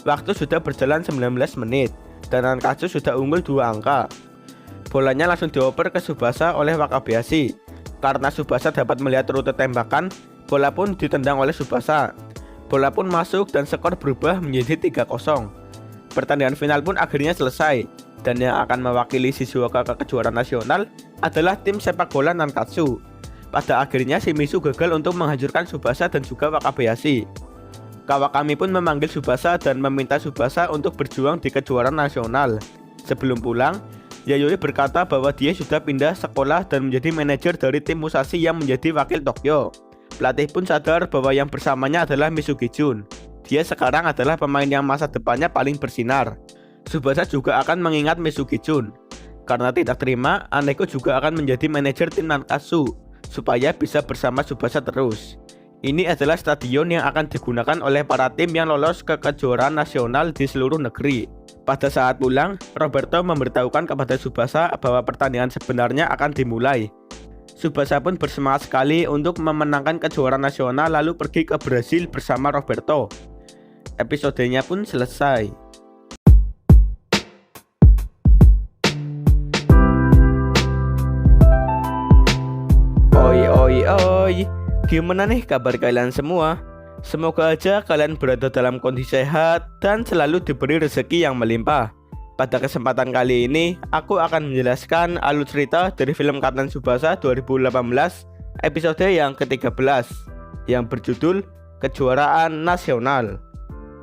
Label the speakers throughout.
Speaker 1: Waktu sudah berjalan 19 menit dan Nankatsu sudah unggul 2 angka. Bolanya langsung dioper ke Tsubasa oleh Wakabayashi. Karena Tsubasa dapat melihat rute tembakan, bola pun ditendang oleh Tsubasa. Bola pun masuk dan skor berubah menjadi 3-0. Pertandingan final pun akhirnya selesai, dan yang akan mewakili Shizuoka ke kejuaraan nasional adalah tim sepak bola Nankatsu. Pada akhirnya Shimizu gagal untuk menghancurkan Tsubasa dan juga Wakabayashi. Kawakami pun memanggil Tsubasa dan meminta Tsubasa untuk berjuang di kejuaraan nasional. Sebelum pulang, Yayoi berkata bahwa dia sudah pindah sekolah dan menjadi manajer dari tim Musashi yang menjadi wakil Tokyo. Pelatih pun sadar bahwa yang bersamanya adalah Mitsuki Jun. Dia sekarang adalah pemain yang masa depannya paling bersinar. Tsubasa juga akan mengingat Mitsuki Jun. Karena tidak terima, Aneko juga akan menjadi manajer tim Nankatsu supaya bisa bersama Tsubasa terus. Ini adalah stadion yang akan digunakan oleh para tim yang lolos ke kejuaraan nasional di seluruh negeri. Pada saat pulang, Roberto memberitahukan kepada Tsubasa bahwa pertandingan sebenarnya akan dimulai. Tsubasa pun bersemangat sekali untuk memenangkan kejuaraan nasional lalu pergi ke Brasil bersama Roberto. Episodenya pun selesai. Oi, gimana nih kabar kalian semua? Semoga aja kalian berada dalam kondisi sehat dan selalu diberi rezeki yang melimpah. Pada kesempatan kali ini, aku akan menjelaskan alur cerita dari film Kapten Tsubasa 2018 episode yang ke-13 yang berjudul Kejuaraan Nasional.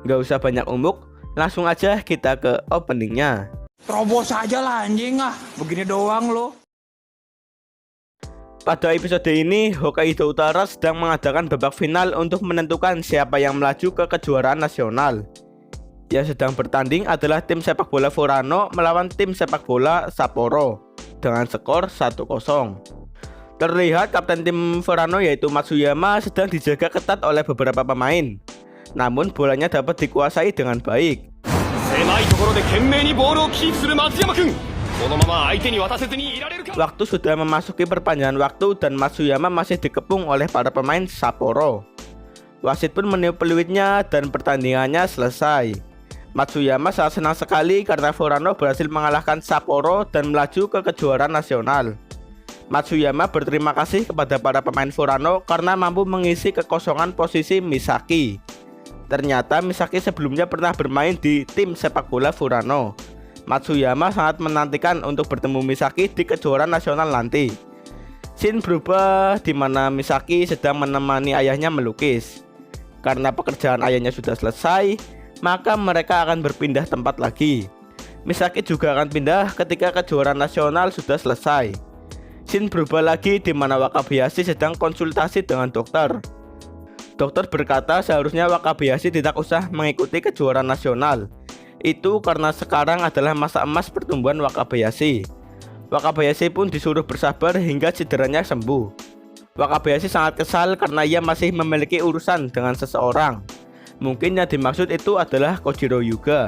Speaker 1: Gak usah banyak umuk, langsung aja kita ke openingnya.
Speaker 2: Terobos aja lah anjing ah, begini doang lo.
Speaker 1: Pada episode ini, Hokkaido Utara sedang mengadakan babak final untuk menentukan siapa yang melaju ke kejuaraan nasional. Yang sedang bertanding adalah tim sepak bola Furano melawan tim sepak bola Sapporo dengan skor 1-0. Terlihat kapten tim Furano yaitu Matsuyama sedang dijaga ketat oleh beberapa pemain. Namun bolanya dapat dikuasai dengan baik. Waktu sudah memasuki perpanjangan waktu dan Matsuyama masih dikepung oleh para pemain Sapporo. Wasit pun meniup peluitnya dan pertandingannya selesai. Matsuyama sangat senang sekali karena Furano berhasil mengalahkan Sapporo dan melaju ke kejuaraan nasional. Matsuyama berterima kasih kepada para pemain Furano karena mampu mengisi kekosongan posisi Misaki. Ternyata Misaki sebelumnya pernah bermain di tim sepak bola Furano. Matsuyama sangat menantikan untuk bertemu Misaki di kejuaraan nasional nanti. Scene berubah di mana Misaki sedang menemani ayahnya melukis. Karena pekerjaan ayahnya sudah selesai, maka mereka akan berpindah tempat lagi. Misaki juga akan pindah ketika kejuaraan nasional sudah selesai. Scene berubah lagi di mana Wakabayashi sedang konsultasi dengan dokter. Dokter berkata seharusnya Wakabayashi tidak usah mengikuti kejuaraan nasional. Itu karena sekarang adalah masa emas pertumbuhan Wakabayashi. Wakabayashi pun disuruh bersabar hingga cederanya sembuh. Wakabayashi sangat kesal karena ia masih memiliki urusan dengan seseorang. Mungkin yang dimaksud itu adalah Kojiro Yuga.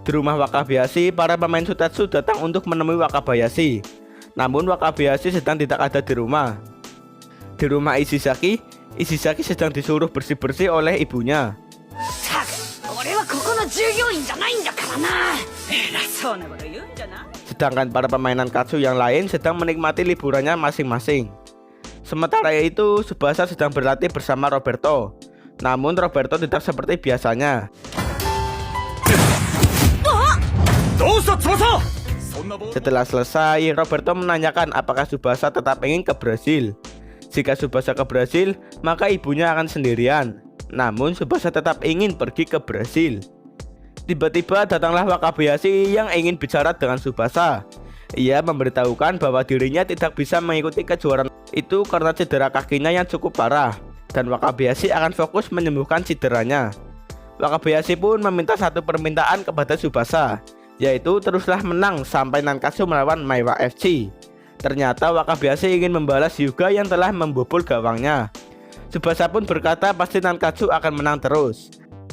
Speaker 1: Di rumah Wakabayashi, para pemain Sutetsu datang untuk menemui Wakabayashi. Namun Wakabayashi sedang tidak ada di rumah. Di rumah Ishizaki sedang disuruh bersih-bersih oleh ibunya. Sedangkan para pemain Nankatsu yang lain sedang menikmati liburannya masing-masing. Sementara itu, Tsubasa sedang berlatih bersama Roberto. Namun Roberto tidak seperti biasanya. Setelah selesai, Roberto menanyakan apakah Tsubasa tetap ingin ke Brasil. Jika Tsubasa ke Brasil, maka ibunya akan sendirian. Namun Tsubasa tetap ingin pergi ke Brasil. Tiba-tiba datanglah Wakabayashi yang ingin bicara dengan Tsubasa. Ia memberitahukan bahwa dirinya tidak bisa mengikuti kejuaraan itu karena cedera kakinya yang cukup parah, dan Wakabayashi akan fokus menyembuhkan cederanya. Wakabayashi pun meminta satu permintaan kepada Tsubasa, yaitu teruslah menang sampai Nankatsu melawan Maiwa FC. Ternyata Wakabayashi ingin membalas Hyuga yang telah membobol gawangnya. Tsubasa pun berkata pasti Nankatsu akan menang terus.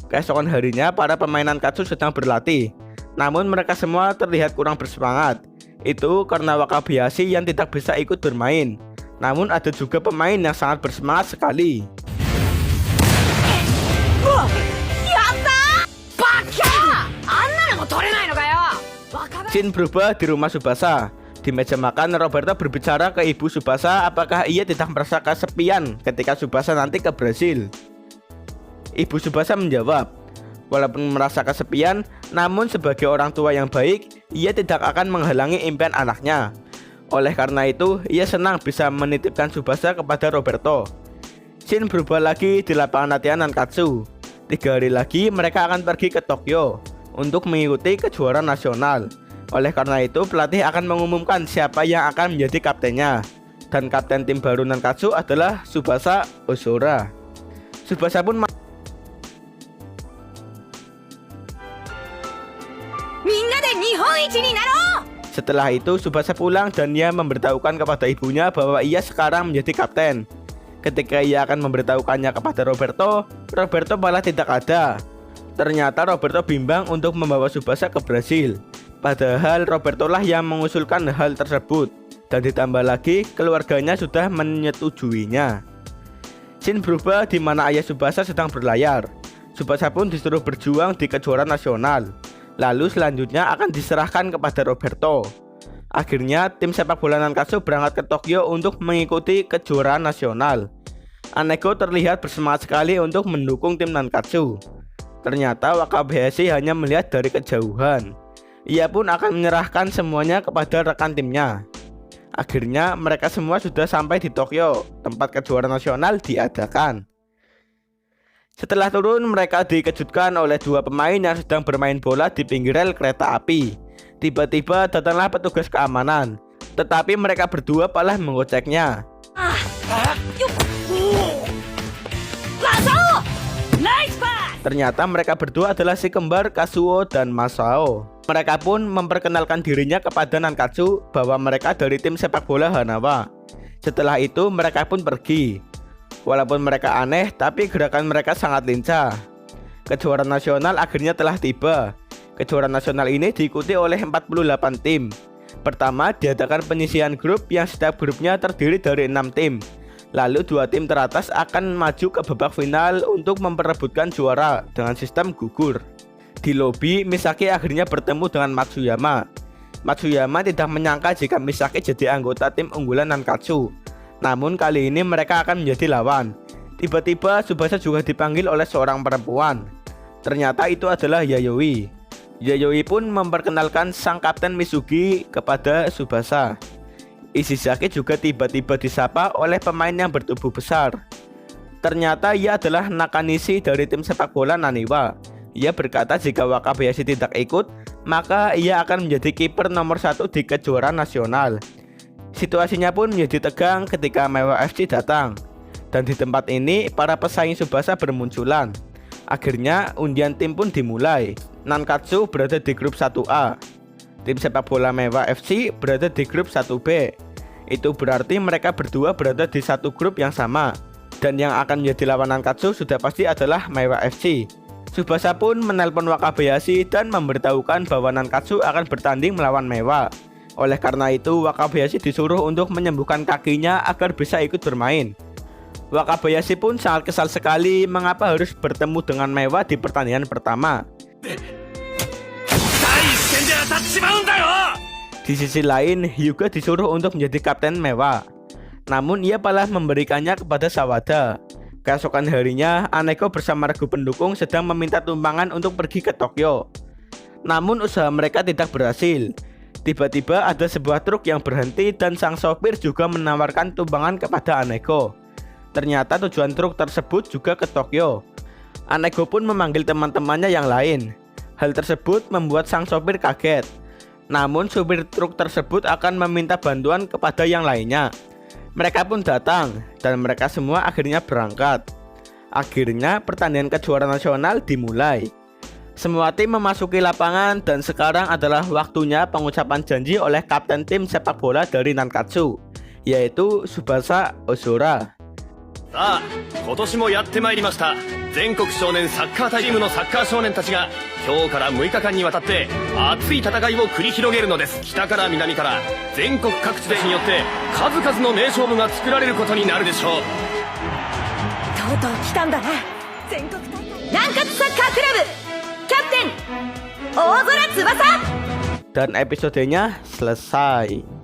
Speaker 1: Keesokan harinya para pemain Nankatsu sedang berlatih, namun mereka semua terlihat kurang bersemangat. Itu karena Wakabayashi yang tidak bisa ikut bermain. Namun ada juga pemain yang sangat bersemangat sekali. Scene berubah di rumah Tsubasa. Di meja makan, Roberto berbicara ke ibu Tsubasa apakah ia tidak merasa kesepian ketika Tsubasa nanti ke Brasil. Ibu Tsubasa menjawab, walaupun merasa kesepian, namun sebagai orang tua yang baik, ia tidak akan menghalangi impian anaknya. Oleh karena itu, ia senang bisa menitipkan Tsubasa kepada Roberto. Scene berubah lagi di lapangan latihan Nankatsu. 3 hari lagi mereka akan pergi ke Tokyo untuk mengikuti kejuaraan nasional. Oleh karena itu, pelatih akan mengumumkan siapa yang akan menjadi kaptennya. Dan kapten tim baru Nankatsu adalah Tsubasa Ozora. Tsubasa pun setelah itu, Tsubasa pulang dan ia memberitahukan kepada ibunya bahwa ia sekarang menjadi kapten. Ketika ia akan memberitahukannya kepada Roberto, Roberto malah tidak ada. Ternyata Roberto bimbang untuk membawa Tsubasa ke Brasil. Padahal Roberto lah yang mengusulkan hal tersebut. Dan ditambah lagi, keluarganya sudah menyetujuinya. Scene berubah di mana ayah Tsubasa sedang berlayar. Tsubasa pun disuruh berjuang di kejuaraan nasional. Lalu selanjutnya akan diserahkan kepada Roberto. Akhirnya tim sepak bola Nankatsu berangkat ke Tokyo untuk mengikuti kejuaraan nasional. Aneko terlihat bersemangat sekali untuk mendukung tim Nankatsu. Ternyata Wakabayashi hanya melihat dari kejauhan. Ia pun akan menyerahkan semuanya kepada rekan timnya. Akhirnya mereka semua sudah sampai di Tokyo, tempat kejuaraan nasional diadakan. Setelah turun, mereka dikejutkan oleh 2 pemain yang sedang bermain bola di pinggir rel kereta api. Tiba-tiba datanglah petugas keamanan, tetapi mereka berdua malah mengoceknya. Ternyata mereka berdua adalah si kembar Kazuo dan Masao. Mereka pun memperkenalkan dirinya kepada Nankatsu bahwa mereka dari tim sepak bola Hanawa. Setelah itu mereka pun pergi. Walaupun mereka aneh, tapi gerakan mereka sangat lincah. Kejuaraan nasional akhirnya telah tiba. Kejuaraan nasional ini diikuti oleh 48 tim. Pertama diadakan penyisihan grup yang setiap grupnya terdiri dari 6 tim. Lalu 2 tim teratas akan maju ke babak final untuk memperebutkan juara dengan sistem gugur. Di lobi, Misaki akhirnya bertemu dengan Matsuyama. Matsuyama tidak menyangka jika Misaki jadi anggota tim unggulan Nankatsu. Namun kali ini mereka akan menjadi lawan. Tiba-tiba Tsubasa juga dipanggil oleh seorang perempuan. Ternyata itu adalah Yayoi. Yayoi pun memperkenalkan sang kapten Mitsugi kepada Tsubasa. Ishizaki juga tiba-tiba disapa oleh pemain yang bertubuh besar. Ternyata ia adalah Nakanishi dari tim sepak bola Naniwa. Ia berkata jika Wakabayashi tidak ikut, maka ia akan menjadi kiper nomor 1 di kejuaraan nasional. Situasinya pun menjadi tegang ketika Maewa FC datang. Dan di tempat ini, para pesaing Tsubasa bermunculan. Akhirnya, undian tim pun dimulai. Nankatsu berada di grup 1A. Tim sepak bola Maewa FC berada di grup 1B. Itu berarti mereka berdua berada di satu grup yang sama. Dan yang akan menjadi lawan Nankatsu sudah pasti adalah Maewa FC. Tsubasa pun menelpon Wakabayashi dan memberitahukan bahwa Nankatsu akan bertanding melawan Maewa. Oleh karena itu, Wakabayashi disuruh untuk menyembuhkan kakinya agar bisa ikut bermain. Wakabayashi pun sangat kesal sekali mengapa harus bertemu dengan Maewa di pertandingan pertama. Di sisi lain, Hyuga disuruh untuk menjadi kapten Maewa. Namun ia malah memberikannya kepada Sawada. Keesokan harinya, Aneko bersama regu pendukung sedang meminta tumpangan untuk pergi ke Tokyo. Namun usaha mereka tidak berhasil. Tiba-tiba ada sebuah truk yang berhenti dan sang sopir juga menawarkan tumpangan kepada Aneko. Ternyata tujuan truk tersebut juga ke Tokyo. Aneko pun memanggil teman-temannya yang lain. Hal tersebut membuat sang sopir kaget. Namun supir truk tersebut akan meminta bantuan kepada yang lainnya. Mereka pun datang dan mereka semua akhirnya berangkat. Akhirnya pertandingan kejuaraan nasional dimulai. Semua tim memasuki lapangan dan sekarang adalah waktunya pengucapan janji oleh kapten tim sepak bola dari Nankatsu, yaitu Tsubasa Ozora.
Speaker 3: さあ、今年もやってまいりました。全国少年サッカーチームのサッカー少年たちが今日から6日間にわたって熱い戦いを繰り広げるのです。北から南から全国各地でによって数々の名勝負が作られることになるでしょう。
Speaker 4: とうとう来たんだな。全国大会南葛サッカークラブキャプテン大空翼。
Speaker 1: Dan episodenya selesai.